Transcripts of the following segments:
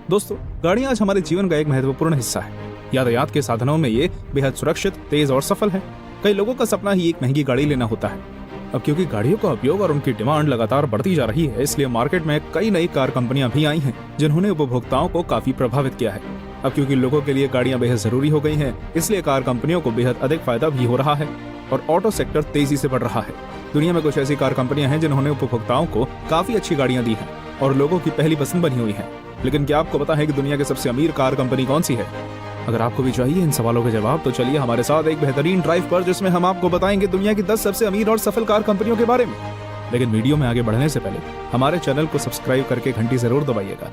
दोस्तों, गाड़ियां आज हमारे जीवन का एक महत्वपूर्ण हिस्सा है। यातायात के साधनों में ये बेहद सुरक्षित, तेज और सफल है। कई लोगों का सपना ही एक महंगी गाड़ी लेना होता है। अब क्योंकि गाड़ियों का उपयोग और उनकी डिमांड लगातार बढ़ती जा रही है, इसलिए मार्केट में कई नई कार कंपनियां भी आई हैं, जिन्होंने उपभोक्ताओं को काफी प्रभावित किया है। अब क्योंकि लोगों के लिए गाड़ियां बेहद जरूरी हो गई हैं, इसलिए कार कंपनियों को बेहद अधिक फायदा भी हो रहा है और ऑटो सेक्टर तेजी से बढ़ रहा है। दुनिया में कुछ ऐसी कार कंपनियां हैं जिन्होंने उपभोक्ताओं को काफी अच्छी गाड़ियां दी हैं और लोगों की पहली पसंद बनी हुई है। लेकिन क्या आपको पता है कि दुनिया की सबसे अमीर कार कंपनी कौन सी है? अगर आपको भी चाहिए इन सवालों के जवाब, तो चलिए हमारे साथ एक बेहतरीन ड्राइव पर, जिसमें हम आपको बताएंगे दुनिया की 10 सबसे अमीर और सफल कार कंपनियों के बारे में। लेकिन वीडियो में आगे बढ़ने से पहले हमारे चैनल को सब्सक्राइब करके घंटी जरूर दबाइएगा।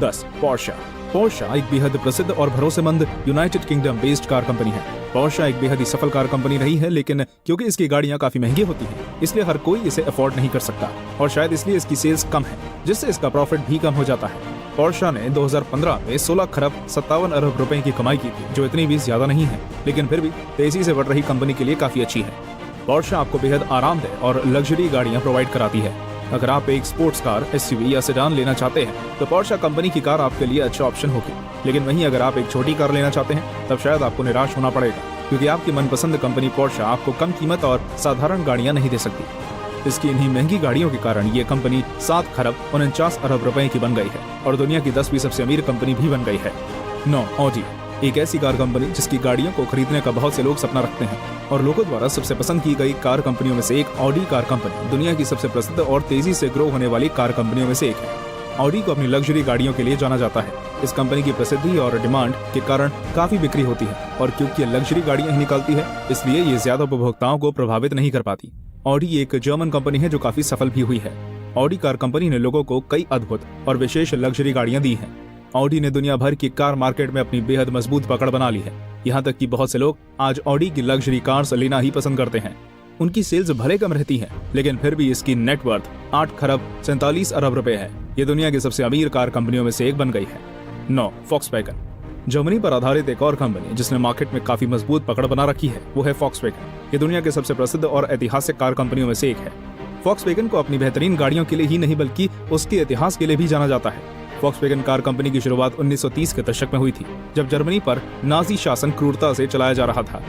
10. पोर्शा। पोर्शा एक बेहद प्रसिद्ध और भरोसेमंद United kingdom based car company है। पोर्शा एक बेहद ही सफल कार कंपनी रही है, लेकिन क्योंकि इसकी गाड़ियां काफी महंगी होती हैं, इसलिए हर कोई इसे अफोर्ड नहीं कर सकता और शायद इसलिए इसकी सेल्स कम है, जिससे इसका प्रॉफिट भी कम हो जाता है। पोर्शा ने 2015 में 16 खरब 57 अरब रुपए की कमाई की थी, जो इतनी भी ज्यादा नहीं है, लेकिन फिर भी तेजी से बढ़ रही कंपनी के लिए काफी अच्छी है। पोर्शा आपको बेहद आरामदेह और लग्जरी गाड़ियां प्रोवाइड कराती है। अगर आप एक स्पोर्ट्स कार, एसयूवी या सेडान लेना चाहते हैं, तो पोर्शा कंपनी की कार आपके लिए अच्छा ऑप्शन होगी। लेकिन वहीं अगर आप एक छोटी कार लेना चाहते हैं, तब शायद आपको निराश होना पड़ेगा, क्योंकि आपकी मनपसंद कंपनी पोर्शा आपको कम कीमत और साधारण गाड़ियां नहीं दे सकती। इसकी इन्हीं महंगी गाड़ियों के कारण ये कंपनी 7 खरब 49 अरब रुपए की बन गई है और दुनिया की 10वीं सबसे अमीर कंपनी भी बन गई है। 9. ऑडी। एक ऐसी कार कंपनी जिसकी गाड़ियों को खरीदने का बहुत से लोग सपना रखते हैं और लोगों द्वारा सबसे पसंद की गई कार कंपनियों में से एक ऑडी कार कंपनी दुनिया की सबसे प्रसिद्ध और तेजी से ग्रो होने वाली कार कंपनियों में से एक है। ऑडी को अपनी लग्जरी गाड़ियों के लिए जाना जाता है। इस कंपनी की प्रसिद्धि और डिमांड के कारण काफी बिक्री होती है और क्योंकि ये लग्जरी गाड़ियां ही निकालती है, इसलिए ये ज्यादा उपभोक्ताओं को प्रभावित नहीं कर पाती। ऑडी एक जर्मन कंपनी है जो काफी सफल भी हुई है। ऑडी कार कंपनी ने लोगों को कई अद्भुत और विशेष लग्जरी गाड़ियां दी हैं। ऑडी ने दुनिया भर की कार मार्केट में अपनी बेहद मजबूत पकड़ बना ली है। यहाँ तक कि बहुत से लोग आज ऑडी की लग्जरी कार्स लेना ही पसंद करते हैं। उनकी सेल्स भले कम रहती है, लेकिन फिर भी इसकी नेटवर्थ 8 खरब 47 अरब रुपए है। ये दुनिया की सबसे अमीर कार कंपनियों में से एक बन गई है। 9. वॉक्सवैगन। जर्मनी पर आधारित एक और कंपनी जिसने मार्केट में काफी मजबूत पकड़ बना रखी है, वो है वॉक्सवैगन। ये दुनिया के सबसे प्रसिद्ध और ऐतिहासिक कार कंपनियों में से एक है। वॉक्सवैगन को अपनी बेहतरीन गाड़ियों के लिए ही नहीं, बल्कि उसके इतिहास के लिए भी जाना जाता है। वॉक्सवैगन कार कंपनी की शुरुआत 1930 के दशक में हुई थी, जब जर्मनी पर नाजी शासन क्रूरता से चलाया जा रहा था।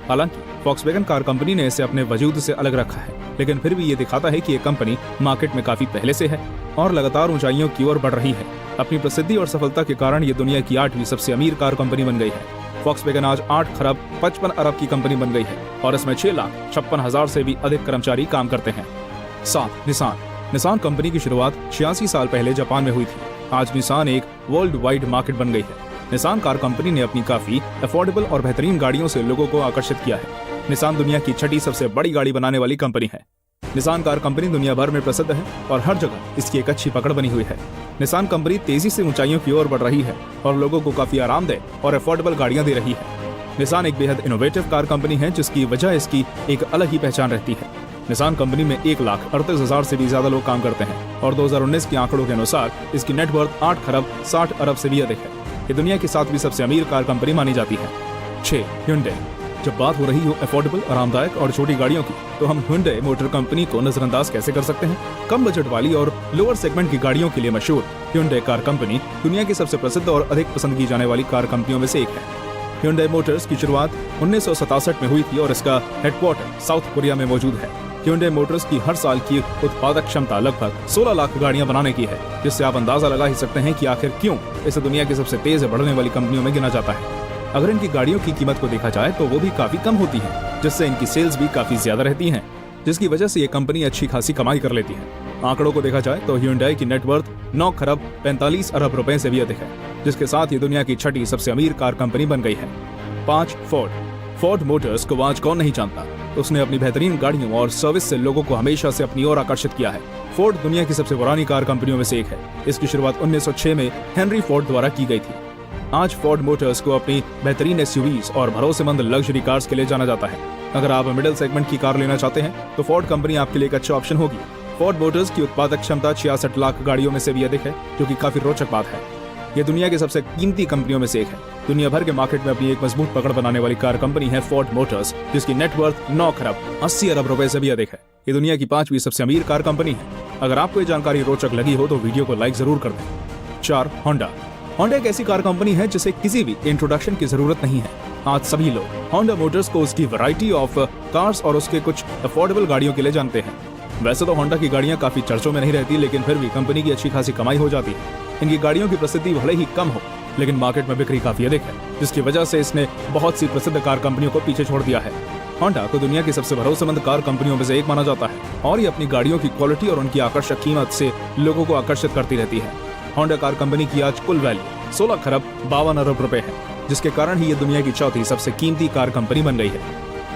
हालांकि वॉक्सवैगन कार कंपनी ने इसे अपने वजूद से अलग रखा है, लेकिन फिर भी ये दिखाता है कि ये कंपनी मार्केट में काफी पहले से है और लगातार ऊंचाइयों की ओर बढ़ रही है। अपनी प्रसिद्धि और सफलता के कारण ये दुनिया की 8वीं सबसे अमीर कार कंपनी बन गई है। वॉक्सवैगन आज 8 खरब 55 अरब की कंपनी बन गई है और इसमें 6,56,000 से भी अधिक कर्मचारी काम करते हैं। 7. निसान। निसान कंपनी की शुरुआत 86 साल पहले जापान में हुई थी। आज निसान एक वर्ल्ड वाइड मार्केट बन गई है। निसान कार कंपनी ने अपनी काफी अफोर्डेबल और बेहतरीन गाड़ियों से लोगों को आकर्षित किया है। निसान दुनिया की 6ठी सबसे बड़ी गाड़ी बनाने वाली कंपनी है। निसान कार कंपनी दुनिया भर में प्रसिद्ध है और हर जगह इसकी एक अच्छी पकड़ बनी हुई है। निसान कंपनी तेजी से ऊंचाइयों की ओर बढ़ रही है और लोगों को काफी आरामदेह और अफोर्डेबल गाड़ियां दे रही है। निसान एक बेहद इनोवेटिव कार कंपनी है, जिसकी वजह इसकी एक अलग ही पहचान रहती है। निसान कंपनी में 1,38,000 से भी ज्यादा लोग काम करते हैं और 2019 के आंकड़ों के अनुसार इसकी नेटवर्थ 8 खरब 60 अरब से भी अधिक है। ये दुनिया की 7वीं सबसे अमीर कार कंपनी मानी जाती है। 6. Hyundai। जब बात हो रही हो अफोर्डेबल, आरामदायक और छोटी गाड़ियों की, तो हम Hyundai मोटर कंपनी को नजरअंदाज कैसे कर सकते हैं। कम बजट वाली और लोअर सेगमेंट की गाड़ियों के लिए मशहूर Hyundai कार कंपनी दुनिया की सबसे प्रसिद्ध और अधिक पसंद की जाने वाली कार कंपनियों में से एक है। Hyundai मोटर्स की शुरुआत 1967 में हुई थी और इसका हेडक्वार्टर साउथ कोरिया में मौजूद है। Hyundai मोटर्स की हर साल की उत्पादक क्षमता लगभग 16 लाख गाड़ियां बनाने की है, जिससे आप अंदाजा लगा ही सकते हैं कि आखिर क्यों इसे दुनिया की सबसे तेज बढ़ने वाली कंपनियों में गिना जाता है। अगर इनकी गाड़ियों की कीमत को देखा जाए तो वो भी काफी कम होती है, जिससे इनकी सेल्स भी काफी ज्यादा रहती हैं, जिसकी वजह से ये कंपनी अच्छी खासी कमाई कर लेती है। आंकड़ों को देखा जाए तो Hyundai की नेटवर्थ 9 खरब 45 अरब रुपए से भी अधिक है, जिसके साथ ये दुनिया की 6ठी सबसे अमीर कार कंपनी बन गई है। 5. फोर्ड। फोर्ड मोटर्स को आज कौन नहीं जानता। उसने अपनी बेहतरीन गाड़ियों और सर्विस से लोगों को हमेशा से अपनी ओर आकर्षित किया है। फोर्ड दुनिया की सबसे पुरानी कार कंपनियों में से एक है। इसकी शुरुआत 1906 में हेनरी फोर्ड द्वारा की गई थी। आज फोर्ड मोटर्स को अपनी बेहतरीन एसयूवीज और भरोसेमंद लग्जरी कार्स के लिए जाना जाता है। अगर आप मिडिल सेगमेंट की कार लेना चाहते हैं, तो फोर्ड कंपनी आपके लिए एक अच्छा ऑप्शन होगी। फोर्ड मोटर्स की उत्पादक क्षमता 66 लाख गाड़ियों में से भी अधिक है, जो कि काफी रोचक बात है। ये दुनिया की सबसे कीमती कंपनियों में से एक है। दुनिया भर के मार्केट में अपनी एक मजबूत पकड़ बनाने वाली कार कंपनी है फोर्ड मोटर्स, जिसकी नेटवर्थ 9 खरब 80 अरब रुपए से भी अधिक है। ये दुनिया की 5वीं सबसे अमीर कार कंपनी है। अगर आपको ये जानकारी रोचक लगी हो तो वीडियो को लाइक जरूर कर दें। 4. होंडा। होंडा एक ऐसी कार कंपनी है जिसे किसी भी इंट्रोडक्शन की जरूरत नहीं है। आज सभी लोग होंडा मोटर्स को उसकी वैरायटी ऑफ कार्स और उसके कुछ अफोर्डेबल गाड़ियों के लिए जानते हैं। वैसे तो होंडा की गाड़ियां काफी चर्चों में नहीं रहती, लेकिन फिर भी कंपनी की अच्छी खासी कमाई हो जाती है। इनकी गाड़ियों की प्रसिद्धि भले ही कम हो, लेकिन मार्केट में बिक्री काफी अधिक है, जिसकी वजह से इसने बहुत सी प्रसिद्ध कार कंपनियों को पीछे छोड़ दिया है। होंडा को दुनिया की सबसे भरोसेमंद कार कंपनियों में से एक माना जाता है और ये अपनी गाड़ियों की क्वालिटी और उनकी आकर्षक कीमत से लोगों को आकर्षित करती रहती है। होंडा कार कंपनी की आज कुल वैल्यू 16 खरब 52 अरब रुपए है, जिसके कारण ही ये दुनिया की चौथी सबसे कीमती कार कंपनी बन गई है।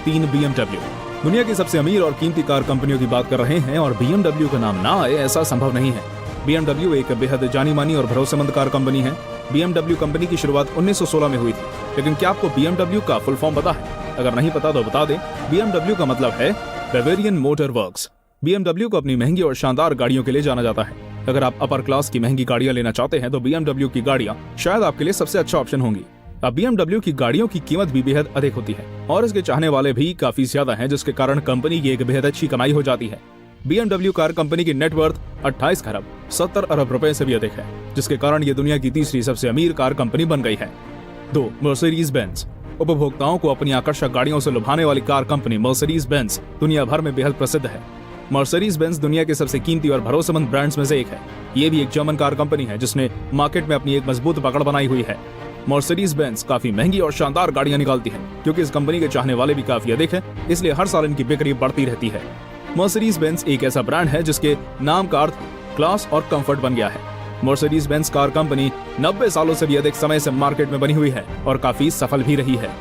3 BMW। दुनिया की सबसे अमीर और कीमती कार कंपनियों की बात कर रहे हैं और BMW का नाम ना आए ऐसा संभव नहीं है। BMW एक बेहद जानी मानी और भरोसेमंद कार कंपनी है। BMW कंपनी की शुरुआत 1916 में हुई थी, लेकिन क्या आपको BMW का फुल फॉर्म पता है? अगर नहीं पता तो बता दें, BMW का मतलब है बेवेरियन मोटर वर्क्स। BMW को अपनी महंगी और शानदार गाड़ियों के लिए जाना जाता है। अगर आप अपर क्लास की महंगी गाड़ियां लेना चाहते हैं तो BMW की गाड़ियां शायद आपके लिए सबसे अच्छा ऑप्शन होंगी। अब BMW की गाड़ियों की कीमत भी बेहद अधिक होती है और इसके चाहने वाले भी काफी ज्यादा हैं, जिसके कारण कंपनी की एक बेहद अच्छी कमाई हो जाती है। BMW कार कंपनी की नेटवर्थ 28 खरब 70 अरब रुपए से भी अधिक है, जिसके कारण ये दुनिया की तीसरी सबसे अमीर कार कंपनी बन गई है। 2. Mercedes Benz. उपभोक्ताओं को अपनी आकर्षक गाड़ियों से लुभाने वाली कार कंपनी मर्सिडीज बेंज दुनिया भर में बेहद प्रसिद्ध है। मर्सिडीज बेंज दुनिया के सबसे कीमती और भरोसेमंद ब्रांड्स में से एक है। ये भी एक जर्मन कार कंपनी है जिसने मार्केट में अपनी एक मजबूत पकड़ बनाई हुई है। मर्सिडीज बेंज काफी महंगी और शानदार गाड़ियां निकालती है। क्योंकि इस कंपनी के चाहने वाले भी काफी अधिक है, इसलिए हर साल इनकी बिक्री बढ़ती रहती है। मर्सिडीज बेंज एक ऐसा ब्रांड है जिसके नाम का अर्थ क्लास और कंफर्ट बन गया है। मर्सिडीज बेंज कार कंपनी 90 सालों से भी अधिक समय से मार्केट में बनी हुई है और काफी सफल भी रही है।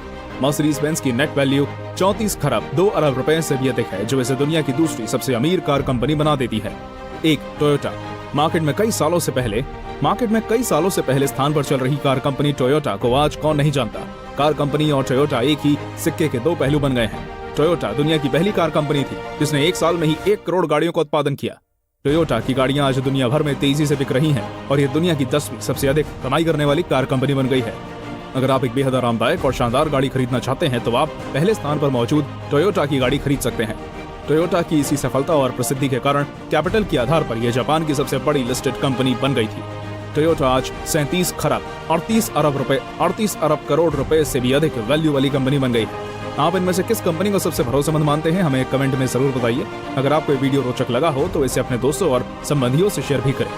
मर्सिडीज बेंज की नेट वैल्यू 34 खरब 2 अरब रुपए से भी अधिक है, जो इसे दुनिया की दूसरी सबसे अमीर कार कंपनी बना देती है। 1. टोयोटा। मार्केट में कई सालों से पहले स्थान पर चल रही कार कंपनी टोयोटा को आज कौन नहीं जानता। कार कंपनी और टोयोटा एक ही सिक्के के दो पहलू बन गए हैं। टोयोटा दुनिया की पहली कार कंपनी थी जिसने एक साल में ही 1 करोड़ गाड़ियों का उत्पादन किया। टोयोटा की गाड़ियां आज दुनिया भर में तेजी से बिक रही हैं और ये दुनिया की 10वीं सबसे अधिक कमाई करने वाली कार कंपनी बन गई है। अगर आप एक बेहद आरामदायक और शानदार गाड़ी खरीदना चाहते हैं तो आप पहले स्थान पर मौजूद टोयोटा की गाड़ी खरीद सकते हैं। टोयोटा की इसी सफलता और प्रसिद्धि के कारण कैपिटल के आधार पर यह जापान की सबसे बड़ी लिस्टेड कंपनी बन गई थी। टोयोटा आज 37 खरब 38 अरब करोड़ रुपए से भी अधिक वैल्यू वाली कंपनी बन गई है। आप इनमें से किस कंपनी को सबसे भरोसेमंद मानते हैं, हमें कमेंट में जरूर बताइए। अगर आपको ये वीडियो रोचक लगा हो तो इसे अपने दोस्तों और संबंधियों से शेयर भी करें।